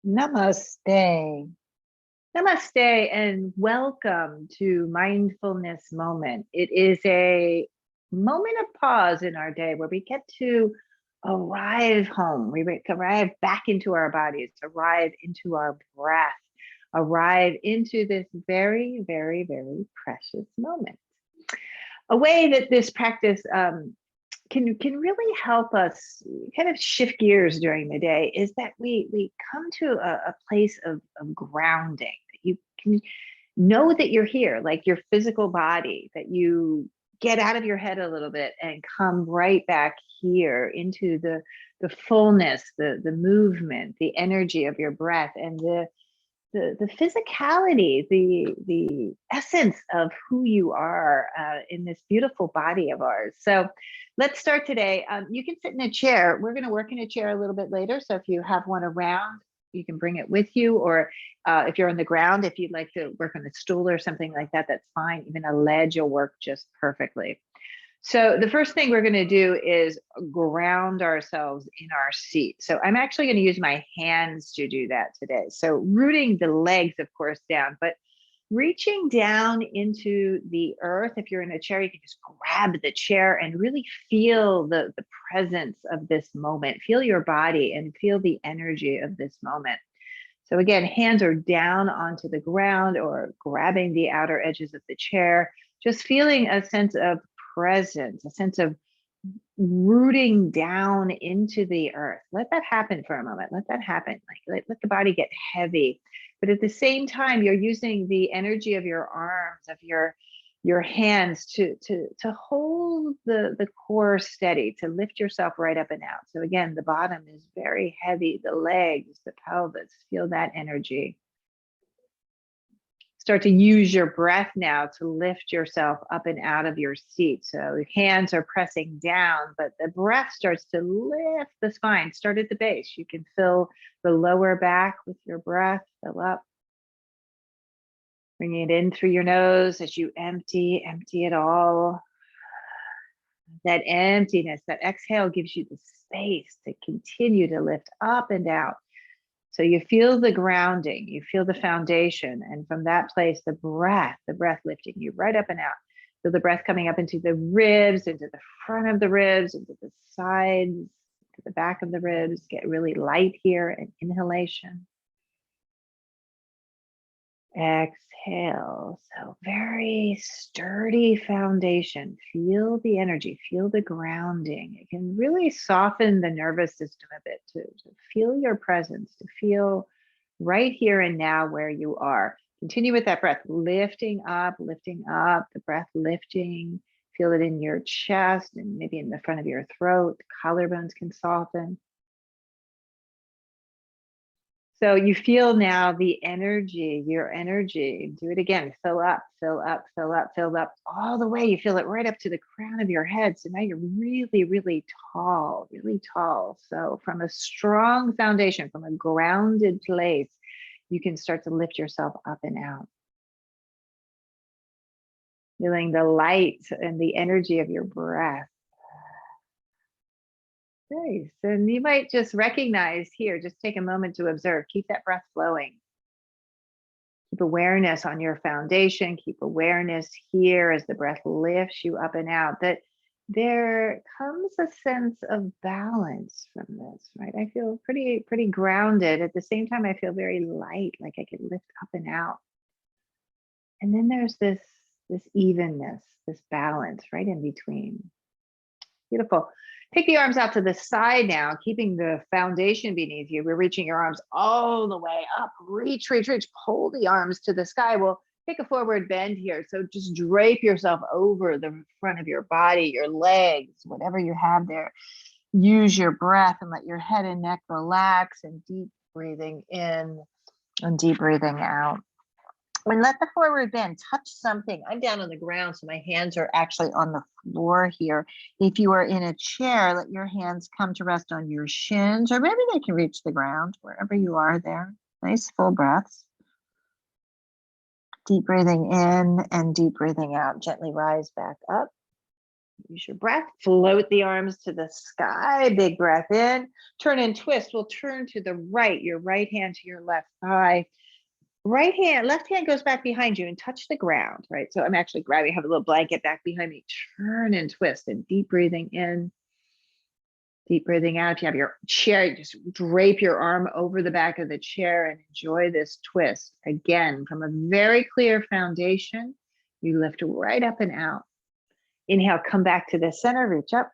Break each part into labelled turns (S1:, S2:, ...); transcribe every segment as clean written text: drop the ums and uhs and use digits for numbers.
S1: Namaste. Namaste and welcome to Mindfulness Moment. It is a moment of pause in our day where we get to arrive home. We arrive back into our bodies, arrive into our breath, arrive into this very, very, very precious moment. A way that this practice can really help us kind of shift gears during the day is that we come to a place of grounding, that you can know that you're here, like your physical body, that you get out of your head a little bit and come right back here into the fullness, the movement, the energy of your breath, and the physicality, the essence of who you are in this beautiful body of ours. So let's start today. You can sit in a chair. We're going to work in a chair a little bit later. So if you have one around, you can bring it with you, or if you're on the ground, if you'd like to work on a stool or something like that, that's fine. Even a ledge will work just perfectly. So the first thing we're going to do is ground ourselves in our seat. So I'm actually going to use my hands to do that today. So rooting the legs, of course, down, but reaching down into the earth. If you're in a chair, you can just grab the chair and really feel the presence of this moment. Feel your body and feel the energy of this moment. So again, hands are down onto the ground or grabbing the outer edges of the chair, just feeling a sense of presence, a sense of rooting down into the earth. Let that happen for a moment. Let that happen. Like let the body get heavy. But at the same time, you're using the energy of your arms, of your hands to hold the core steady, to lift yourself right up and out. So again, the bottom is very heavy, the legs, the pelvis, feel that energy. Start to use your breath now to lift yourself up and out of your seat. So hands are pressing down, but the breath starts to lift the spine. Start at the base. You can fill the lower back with your breath, fill up. Bringing it in through your nose as you empty it all. That emptiness, that exhale gives you the space to continue to lift up and out. So you feel the grounding, you feel the foundation, and from that place, the breath lifting you right up and out. Feel the breath coming up into the ribs, into the front of the ribs, into the sides, to the back of the ribs. Get really light here, and inhalation. Exhale. So very sturdy foundation. Feel the energy, feel the grounding. It can really soften the nervous system a bit to feel your presence, to feel right here and now where you are. Continue with that breath, lifting up, the breath lifting. Feel it in your chest and maybe in the front of your throat. The collarbones can soften. So you feel now the energy, your energy. Do it again. Fill up, fill up, fill up, fill up all the way. You feel it right up to the crown of your head. So now you're really, really tall, really tall. So from a strong foundation, from a grounded place, you can start to lift yourself up and out. Feeling the light and the energy of your breath. Nice. And you might just recognize here, just take a moment to observe, keep that breath flowing. Keep awareness on your foundation, keep awareness here as the breath lifts you up and out, that there comes a sense of balance from this, right? I feel pretty grounded. At the same time, I feel very light, like I can lift up and out. And then there's this evenness, this balance right in between. Beautiful. Take the arms out to the side now, keeping the foundation beneath you. We're reaching your arms all the way up. Reach, reach, reach. Pull the arms to the sky. We'll take a forward bend here. So just drape yourself over the front of your body, your legs, whatever you have there. Use your breath and let your head and neck relax, and deep breathing in and deep breathing out. And let the forward bend touch something. I'm down on the ground, so my hands are actually on the floor here. If you are in a chair, let your hands come to rest on your shins, or maybe they can reach the ground, wherever you are there. Nice full breaths. Deep breathing in and deep breathing out. Gently rise back up. Use your breath, float the arms to the sky, big breath in, turn and twist. We'll turn to the right, your right hand to your left thigh. Left hand goes back behind you and touch the ground, right? So I'm actually grabbing, have a little blanket back behind me, turn and twist, and deep breathing in, deep breathing out. If you have your chair, just drape your arm over the back of the chair and enjoy this twist. Again, from a very clear foundation, you lift right up and out. Inhale, come back to the center, reach up.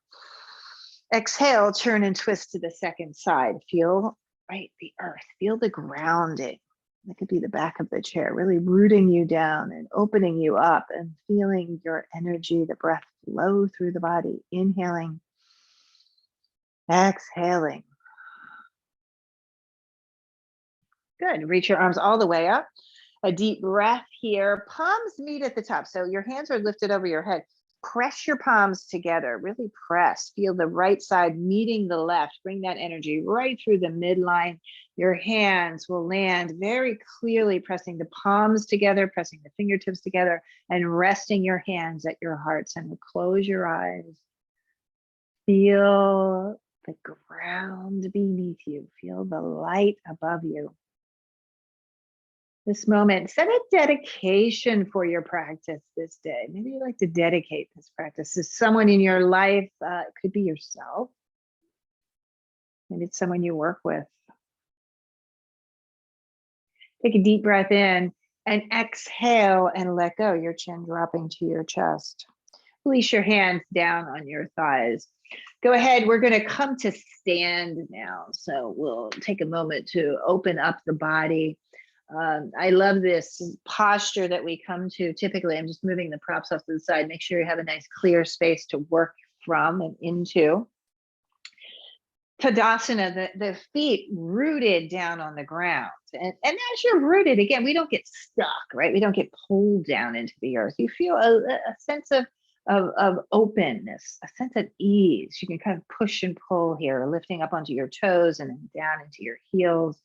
S1: Exhale, turn and twist to the second side. Feel, right, the earth, feel the grounding. That could be the back of the chair, really rooting you down and opening you up and feeling your energy, the breath flow through the body. Inhaling, exhaling. Good, reach your arms all the way up. A deep breath here, palms meet at the top. So your hands are lifted over your head. Press your palms together, really press. Feel the right side meeting the left. Bring that energy right through the midline. Your hands will land very clearly, pressing the palms together, pressing the fingertips together, and resting your hands at your heart center. Close your eyes. Feel the ground beneath you. Feel the light above you. This moment, set a dedication for your practice this day. Maybe you'd like to dedicate this practice to someone in your life. It could be yourself. Maybe it's someone you work with. Take a deep breath in and exhale and let go, your chin dropping to your chest. Release your hands down on your thighs. Go ahead, we're going to come to stand now. So we'll take a moment to open up the body. I love this posture that we come to. Typically, I'm just moving the props off to the side. Make sure you have a nice clear space to work from and into. Tadasana, the feet rooted down on the ground. And as you're rooted, again, we don't get stuck, right? We don't get pulled down into the earth. You feel a sense of openness, a sense of ease. You can kind of push and pull here, lifting up onto your toes and then down into your heels.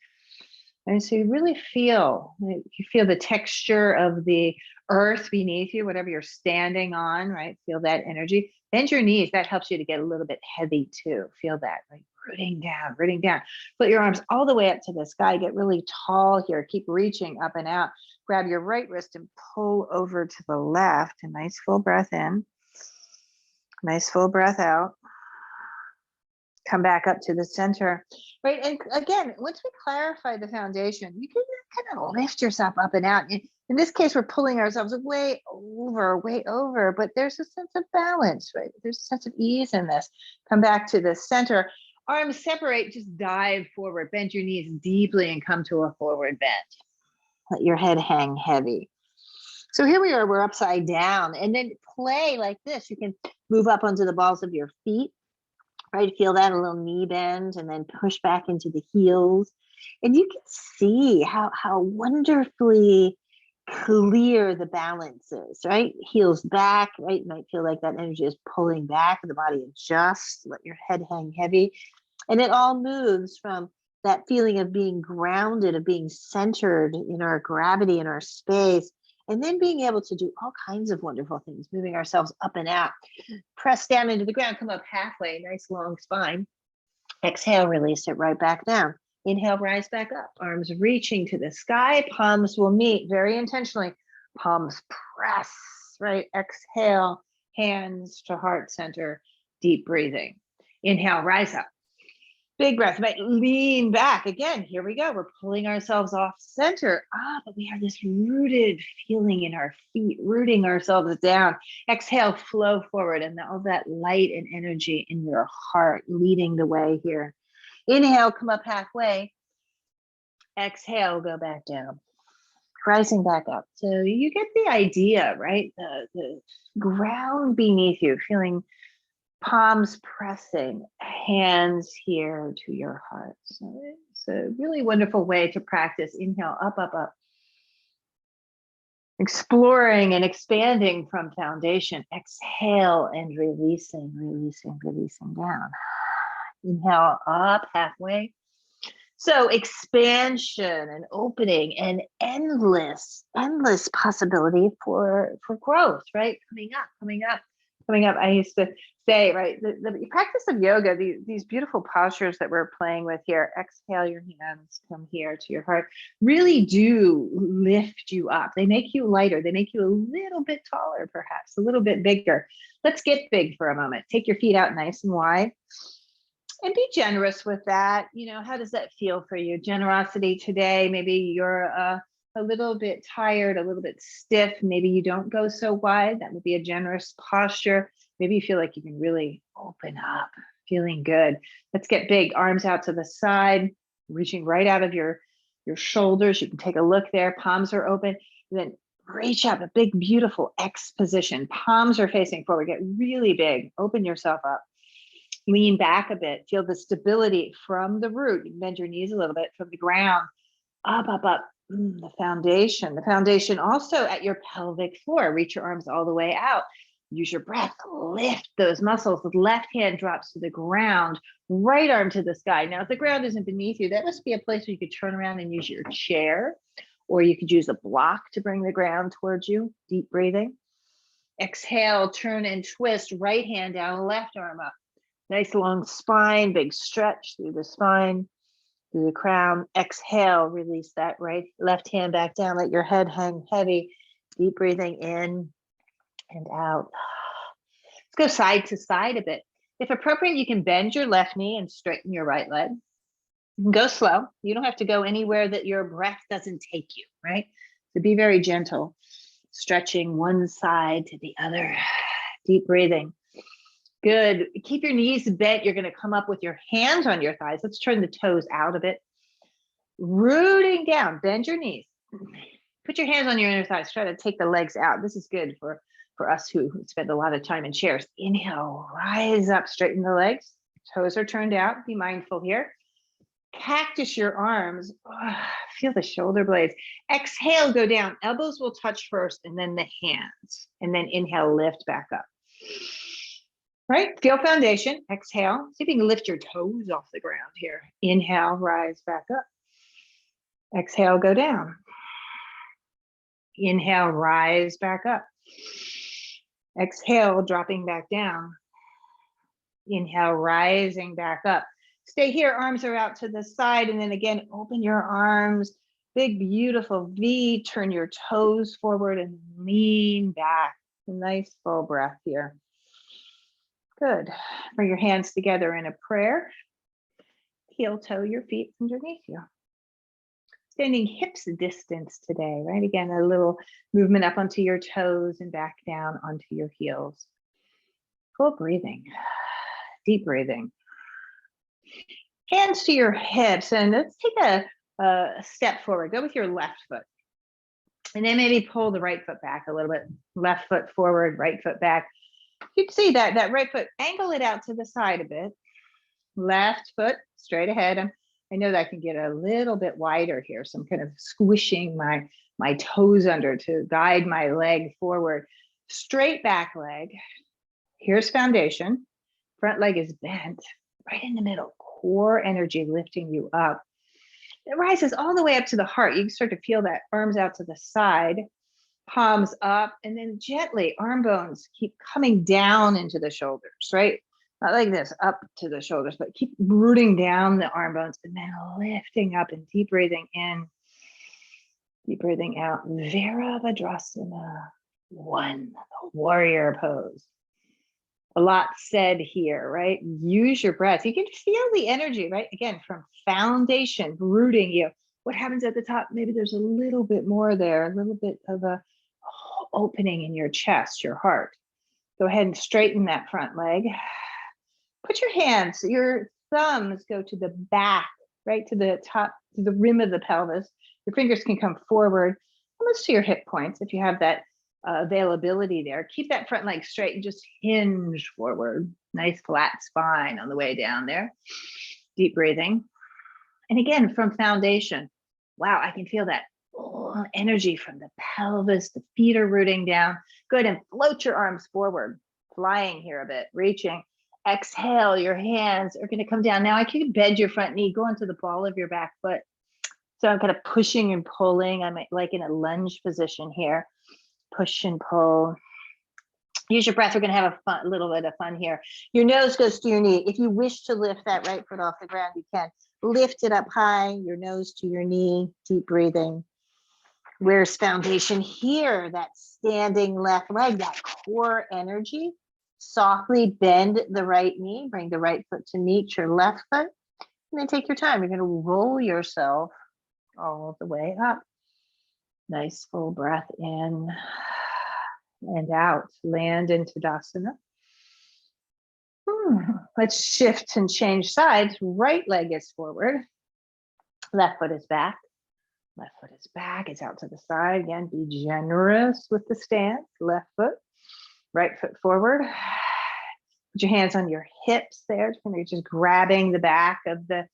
S1: And so you really feel the texture of the earth beneath you, whatever you're standing on, right? Feel that energy. Bend your knees. That helps you to get a little bit heavy too. Feel that, like rooting down, rooting down. Put your arms all the way up to the sky. Get really tall here. Keep reaching up and out. Grab your right wrist and pull over to the left. A nice full breath in. Nice full breath out. Come back up to the center, right? And again, once we clarify the foundation, you can kind of lift yourself up and out. In this case, we're pulling ourselves way over, but there's a sense of balance, right? There's a sense of ease in this. Come back to the center. Arms separate, just dive forward. Bend your knees deeply and come to a forward bend. Let your head hang heavy. So here we are, we're upside down. And then play like this. You can move up onto the balls of your feet. Right, feel that, a little knee bend, and then push back into the heels. And you can see how wonderfully clear the balance is, right? Heels back, right? You might feel like that energy is pulling back, the body adjusts, let your head hang heavy. And it all moves from that feeling of being grounded, of being centered in our gravity, in our space, and then being able to do all kinds of wonderful things, moving ourselves up and out. Press down into the ground, come up halfway, nice long spine. Exhale, release it right back down. Inhale, rise back up. Arms reaching to the sky, palms will meet very intentionally. Palms press, right? Exhale, hands to heart center, deep breathing. Inhale, rise up. Big breath, might lean back. Again, here we go. We're pulling ourselves off center. But we have this rooted feeling in our feet, rooting ourselves down. Exhale, flow forward, and all that light and energy in your heart leading the way here. Inhale, come up halfway. Exhale, go back down. Rising back up. So you get the idea, right? The ground beneath you, feeling palms pressing, hands here to your heart. So it's a really wonderful way to practice. Inhale, up, up, up. Exploring and expanding from foundation. Exhale and releasing, releasing, releasing down. Inhale, up, halfway. So expansion and opening and endless possibility for growth, right? Coming up. coming up, I used to say, right, the practice of yoga, these beautiful postures that we're playing with here, exhale your hands, come here to your heart, really do lift you up. They make you lighter. They make you a little bit taller, perhaps, a little bit bigger. Let's get big for a moment. Take your feet out nice and wide and be generous with that. You know, how does that feel for you? Generosity today, maybe you're a little bit tired, a little bit stiff. Maybe you don't go so wide. That would be a generous posture. Maybe you feel like you can really open up, feeling good. Let's get big. Arms out to the side, reaching right out of your shoulders. You can take a look there. Palms are open. And then reach up, a big, beautiful X position. Palms are facing forward. Get really big. Open yourself up. Lean back a bit. Feel the stability from the root. You can bend your knees a little bit from the ground. Up, up, up. The foundation also at your pelvic floor. Reach your arms all the way out. Use your breath, lift those muscles. The left hand drops to the ground, right arm to the sky. Now, if the ground isn't beneath you, that must be a place where you could turn around and use your chair, or you could use a block to bring the ground towards you. Deep breathing. Exhale, turn and twist, right hand down, left arm up. Nice long spine, big stretch through the spine, through the crown. Exhale, release that left hand back down. Let your head hang heavy. Deep breathing in and out. Let's go side to side a bit. If appropriate, you can bend your left knee and straighten your right leg. You can go slow. You don't have to go anywhere that your breath doesn't take you, right? So be very gentle, stretching one side to the other. Deep breathing. Good. Keep your knees bent. You're going to come up with your hands on your thighs. Let's turn the toes out a bit. Rooting down. Bend your knees. Put your hands on your inner thighs. Try to take the legs out. This is good for us who spend a lot of time in chairs. Inhale, rise up, straighten the legs. Toes are turned out. Be mindful here. Cactus your arms. Feel the shoulder blades. Exhale, go down. Elbows will touch first and then the hands. And then inhale, lift back up. Right, feel foundation. Exhale. See if you can lift your toes off the ground here. Inhale, rise back up. Exhale, go down. Inhale, rise back up. Exhale, dropping back down. Inhale, rising back up. Stay here, arms are out to the side, and then again, open your arms. Big, beautiful V. Turn your toes forward and lean back. A nice full breath here. Good. Bring your hands together in a prayer. Heel toe your feet underneath you. Standing hips distance today, right? Again, a little movement up onto your toes and back down onto your heels. Full breathing, deep breathing. Hands to your hips, and let's take a step forward. Go with your left foot. And then maybe pull the right foot back a little bit. Left foot forward, right foot back. You can see that right foot, angle it out to the side a bit. Left foot straight ahead. I know that I can get a little bit wider here, so I'm kind of squishing my toes under to guide my leg forward. Straight back leg. Here's foundation. Front leg is bent, right in the middle. Core energy lifting you up. It rises all the way up to the heart. You can start to feel that arms out to the side. Palms up, and then gently arm bones keep coming down into the shoulders, right? Not like this, up to the shoulders, but keep rooting down the arm bones and then lifting up and deep breathing in, deep breathing out. Virabhadrasana 1, the warrior pose. A lot said here, right? Use your breath. You can feel the energy, right? Again, from foundation, rooting you. What happens at the top? Maybe there's a little bit more there, a little bit of a opening in your chest, your heart. Go ahead and straighten that front leg. Put your hands, your thumbs go to the back, right to the top, to the rim of the pelvis. Your fingers can come forward, almost to your hip points if you have that availability there. Keep that front leg straight and just hinge forward. Nice flat spine on the way down there. Deep breathing. And again, from foundation, wow, I can feel that energy from the pelvis. The feet are rooting down. Good, and float your arms forward, flying here a bit, reaching. Exhale, your hands are going to come down. Now I can bend your front knee, go onto the ball of your back foot. So I'm kind of pushing and pulling. I'm like in a lunge position here. Push and pull. Use your breath. We're going to have a little bit of fun here. Your nose goes to your knee. If you wish to lift that right foot off the ground, you can. Lift it up high, your nose to your knee, deep breathing. Where's foundation here? That standing left leg, that core energy. Softly bend the right knee, bring the right foot to meet your left foot, and then take your time. You're going to roll yourself all the way up. Nice full breath in and out. Land into Tadasana. Let's shift and change sides. Right leg is forward. Left foot is back. Left foot is back. It's out to the side. Again, be generous with the stance. Left foot, right foot forward. Put your hands on your hips there. You're just grabbing the back of the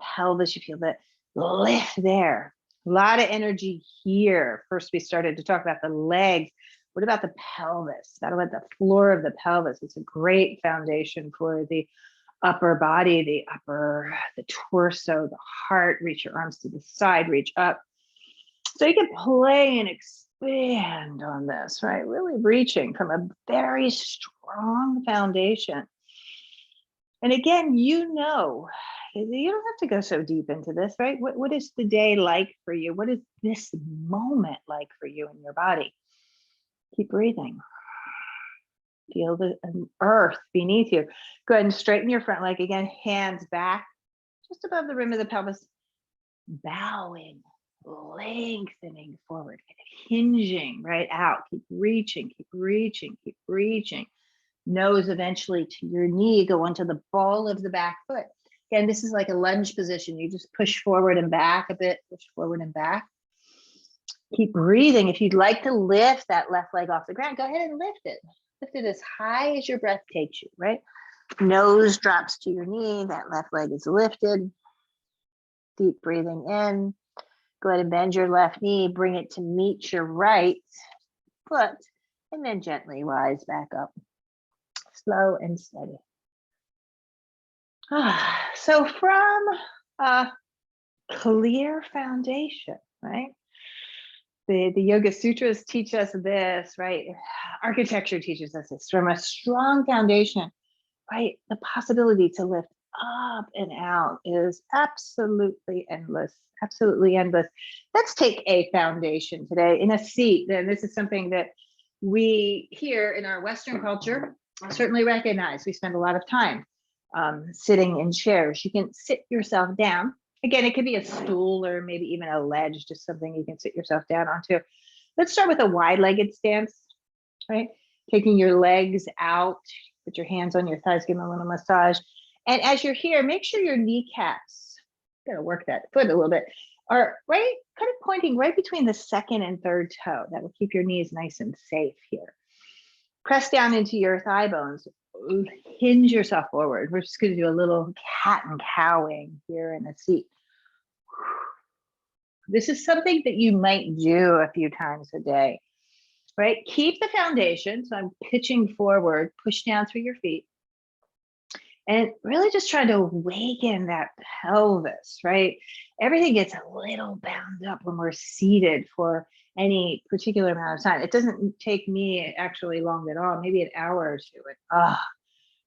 S1: pelvis. You feel that lift there. A lot of energy here. First, we started to talk about the legs. What about the pelvis? What about the floor of the pelvis? It's a great foundation for the upper body, the torso, the heart. Reach your arms to the side, reach up. So you can play and expand on this, right? Really reaching from a very strong foundation. And again, you don't have to go so deep into this, right? What is the day like for you? What is this moment like for you in your body? Keep breathing. Feel the earth beneath you. Go ahead and straighten your front leg again, hands back, just above the rim of the pelvis, bowing, lengthening forward, hinging right out. Keep reaching, keep reaching, keep reaching. Nose eventually to your knee, go onto the ball of the back foot. Again, this is like a lunge position. You just push forward and back a bit, push forward and back. Keep breathing. If you'd like to lift that left leg off the ground, go ahead and lift it. Lift it as high as your breath takes you, right? Nose drops to your knee. That left leg is lifted. Deep breathing in. Go ahead and bend your left knee. Bring it to meet your right foot. And then gently rise back up. Slow and steady. So from a clear foundation, right? The Yoga Sutras teach us this, right? Architecture teaches us this. From a strong foundation, right? The possibility to lift up and out is absolutely endless, absolutely endless. Let's take a foundation today in a seat. And this is something that we here in our Western culture certainly recognize. We spend a lot of time sitting in chairs. You can sit yourself down. Again, it could be a stool or maybe even a ledge, just something you can sit yourself down onto. Let's start with a wide-legged stance, right? Taking your legs out, put your hands on your thighs, give them a little massage. And as you're here, make sure your kneecaps, gotta work that foot a little bit, are right, kind of pointing right between the second and third toe. That will keep your knees nice and safe here. Press down into your thigh bones. Hinge yourself forward. We're just going to do a little cat and cowing here in a seat. This is something that you might do a few times a day, right? Keep the foundation. So I'm pitching forward, push down through your feet. And really just trying to awaken that pelvis, right? Everything gets a little bound up when we're seated for any particular amount of time. It doesn't take me actually long at all, maybe an hour or two. And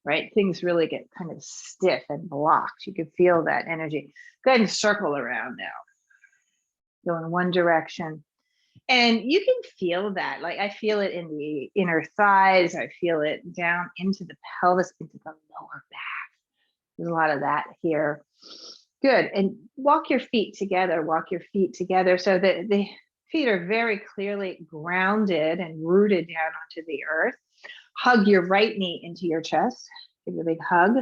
S1: right? Things really get kind of stiff and blocked. You can feel that energy. Go ahead and circle around now. Go in one direction. And you can feel that. Like I feel it in the inner thighs. I feel it down into the pelvis, into the lower back. There's a lot of that here. Good. And walk your feet together. Walk your feet together so that the feet are very clearly grounded and rooted down onto the earth. Hug your right knee into your chest. Give it a big hug.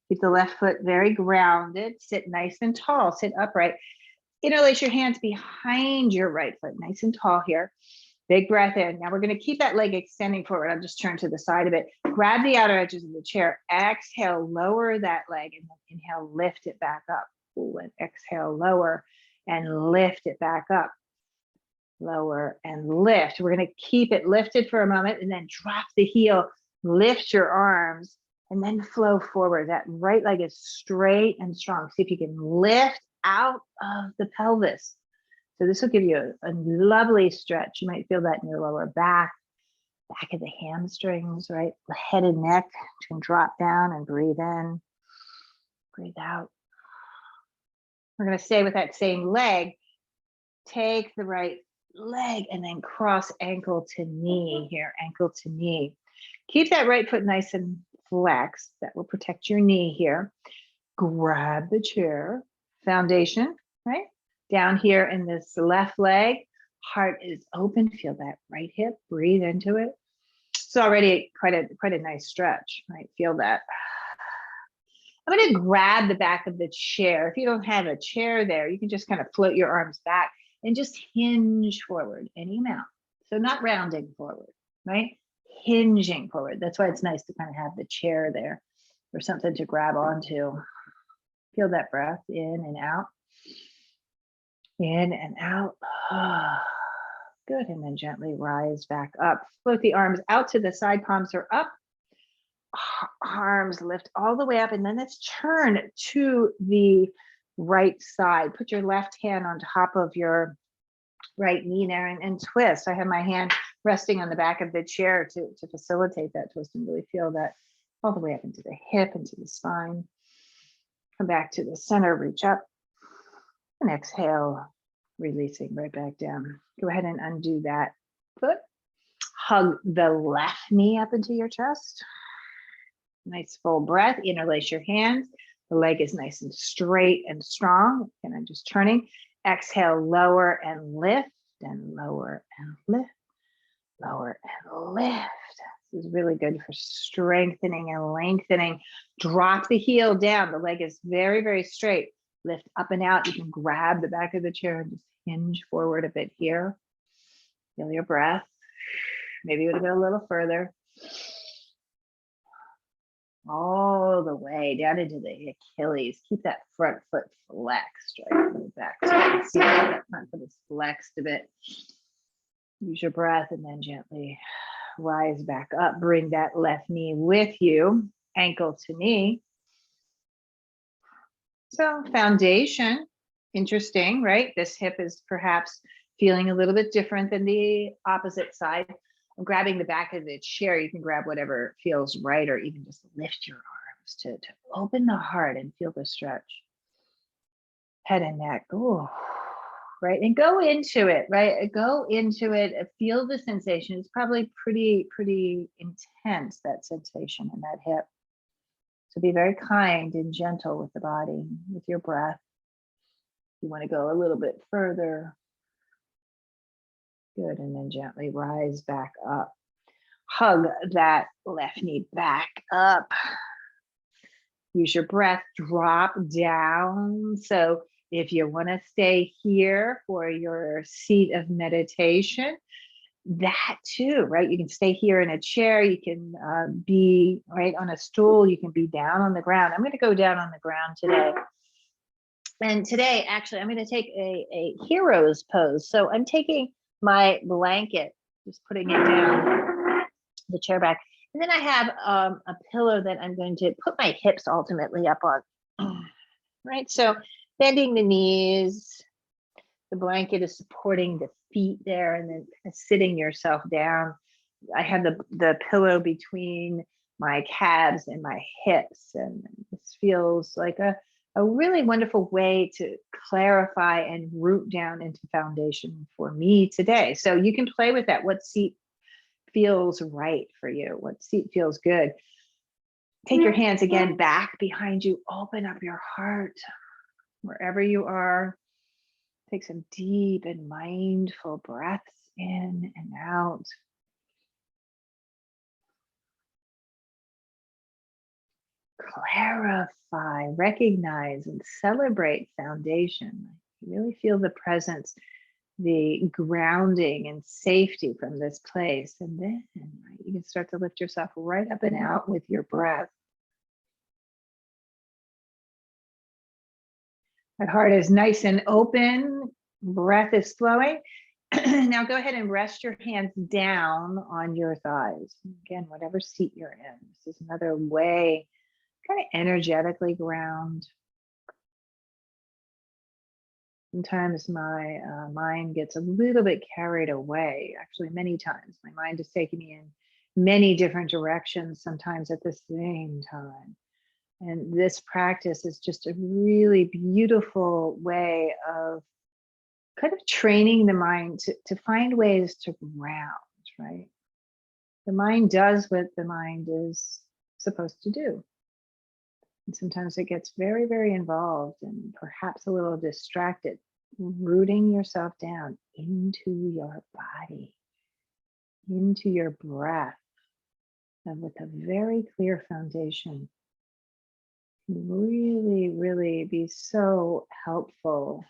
S1: Keep the left foot very grounded. Sit nice and tall. Sit upright. Interlace your hands behind your right foot. Nice and tall here. Big breath in. Now we're going to keep that leg extending forward. I'll just turn to the side of it. Grab the outer edges of the chair. Exhale, lower that leg, and then inhale, lift it back up. Ooh, and exhale, lower and lift it back up. Lower and lift. We're going to keep it lifted for a moment and then drop the heel, lift your arms, and then flow forward. That right leg is straight and strong. See if you can lift out of the pelvis. So this will give you a lovely stretch. You might feel that in your lower back. back of the hamstrings, right? The head and neck can drop down and breathe in, breathe out. We're going to stay with that same leg. Take the right leg and then cross ankle to knee here, ankle to knee. Keep that right foot nice and flexed. That will protect your knee here. Grab the chair, foundation, right? Down here in this left leg, heart is open. Feel that right hip, breathe into it. It's already quite a nice stretch, right? Feel that. I'm going to grab the back of the chair. If you don't have a chair there, you can just kind of float your arms back and just hinge forward any amount. So not rounding forward, right? Hinging forward. That's why it's nice to kind of have the chair there or something to grab onto. Feel that breath in and out. In and out. Good. And then gently rise back up. Float the arms out to the side, palms are up. Arms lift all the way up, and then let's turn to the right side. Put your left hand on top of your right knee there and twist. I have my hand resting on the back of the chair to facilitate that twist and really feel that all the way up into the hip, into the spine. Come back to the center, reach up, and exhale, releasing right back down. Go ahead and undo that foot. Hug the left knee up into your chest. Nice full breath, interlace your hands. The leg is nice and straight and strong. And I'm just turning. Exhale, lower and lift, and lower and lift, lower and lift. This is really good for strengthening and lengthening. Drop the heel down. The leg is very, very straight. Lift up and out. You can grab the back of the chair and just hinge forward a bit here. Feel your breath. Maybe you would go a little further. All the way down into the Achilles. Keep that front foot flexed, right? Move back. So you can see that front foot is flexed a bit. Use your breath and then gently rise back up. Bring that left knee with you, ankle to knee. So foundation, interesting, right? This hip is perhaps feeling a little bit different than the opposite side. Grabbing the back of the chair, you can grab whatever feels right, or even just lift your arms to open the heart and feel the stretch. Head and neck, ooh, right? And go into it, right? Go into it, feel the sensation. It's probably pretty intense, that sensation in that hip. So be very kind and gentle with the body, with your breath. You want to go a little bit further. Good, and then gently rise back up. Hug that left knee back up. Use your breath, drop down. So if you want to stay here for your seat of meditation, that too, right? You can stay here in a chair. You can be right on a stool. You can be down on the ground. I'm going to go down on the ground today. And today, actually, I'm going to take a hero's pose. So I'm taking my blanket, just putting it down the chair back. And then I have a pillow that I'm going to put my hips ultimately up on, right? So bending the knees, the blanket is supporting the feet there, and then sitting yourself down. I have the pillow between my calves and my hips, and this feels like a really wonderful way to clarify and root down into foundation for me today. So you can play with that. What seat feels right for you? What seat feels good? Take your hands again back behind you. Open up your heart wherever you are. Take some deep and mindful breaths in and out. Clarify, recognize, and celebrate foundation. You really feel the presence, the grounding and safety from this place. And then you can start to lift yourself right up and out with your breath. That heart is nice and open. Breath is flowing. Now go ahead and rest your hands down on your thighs. Again, whatever seat you're in. This is another way, kind of energetically ground. Sometimes my mind gets a little bit carried away. Actually, many times my mind is taking me in many different directions, sometimes at the same time. And this practice is just a really beautiful way of kind of training the mind to find ways to ground, right? The mind does what the mind is supposed to do. And sometimes it gets very, very involved and perhaps a little distracted, rooting yourself down into your body, into your breath, and with a very clear foundation can really, really be so helpful.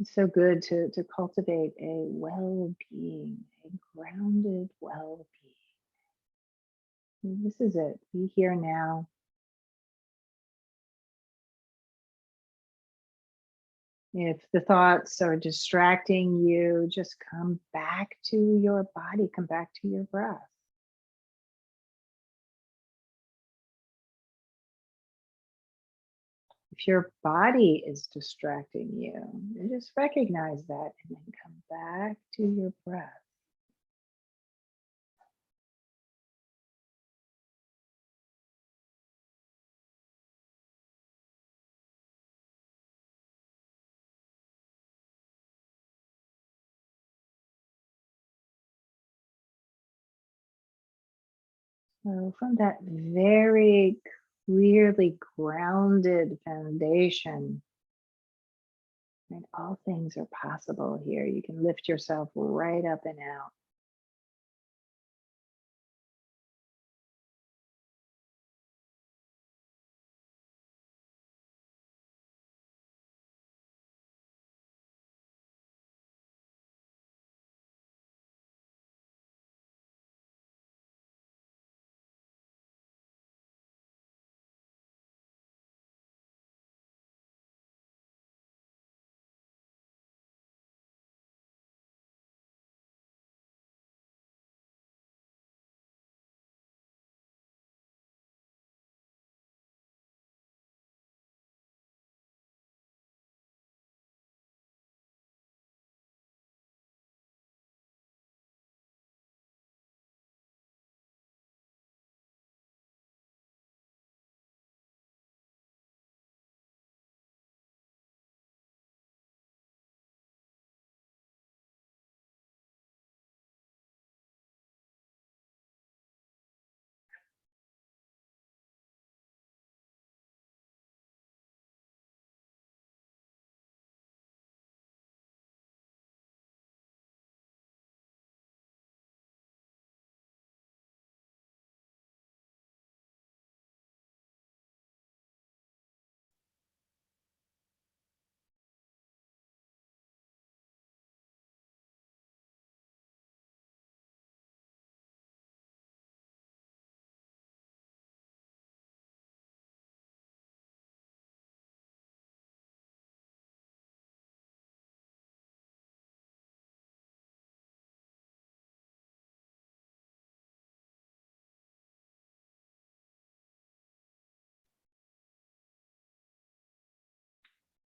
S1: It's so good to cultivate a well-being, a grounded well-being. And this is it. Be here now. If the thoughts are distracting you, just come back to your body, come back to your breath. If your body is distracting you, you just recognize that and then come back to your breath. So from that very clearly grounded foundation, right, all things are possible here. You can lift yourself right up and out.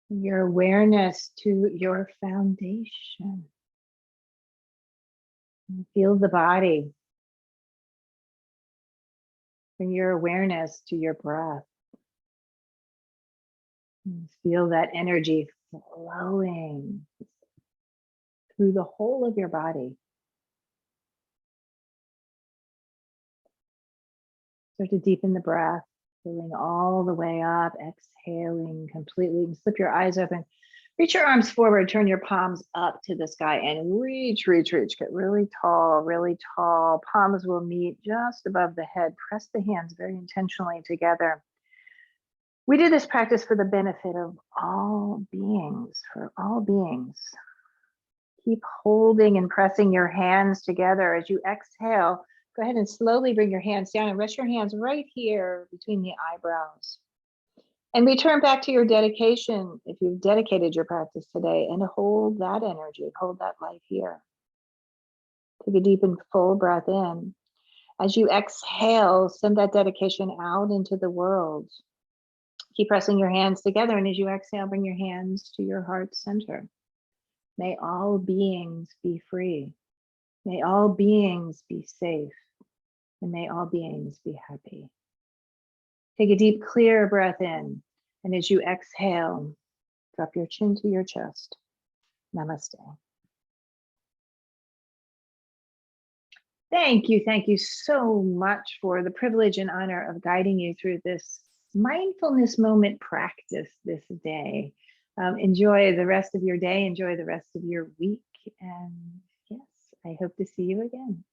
S1: Your awareness to your foundation. Feel the body. Bring your awareness to your breath. And feel that energy flowing through the whole of your body. Start to deepen the breath, filling all the way up, exhaling completely. Slip your eyes open. Reach your arms forward, turn your palms up to the sky and reach, reach, reach. Get really tall, really tall. Palms will meet just above the head. Press the hands very intentionally together. We do this practice for the benefit of all beings, for all beings. Keep holding and pressing your hands together as you exhale. Go ahead and slowly bring your hands down and rest your hands right here between the eyebrows. And return back to your dedication if you've dedicated your practice today, and hold that energy, hold that light here. Take a deep and full breath in. As you exhale, send that dedication out into the world. Keep pressing your hands together. And as you exhale, bring your hands to your heart center. May all beings be free. May all beings be safe. And may all beings be happy. Take a deep, clear breath in. And as you exhale, drop your chin to your chest. Namaste. Thank you so much for the privilege and honor of guiding you through this mindfulness moment practice this day. Enjoy the rest of your day, enjoy the rest of your week, and yes, I hope to see you again.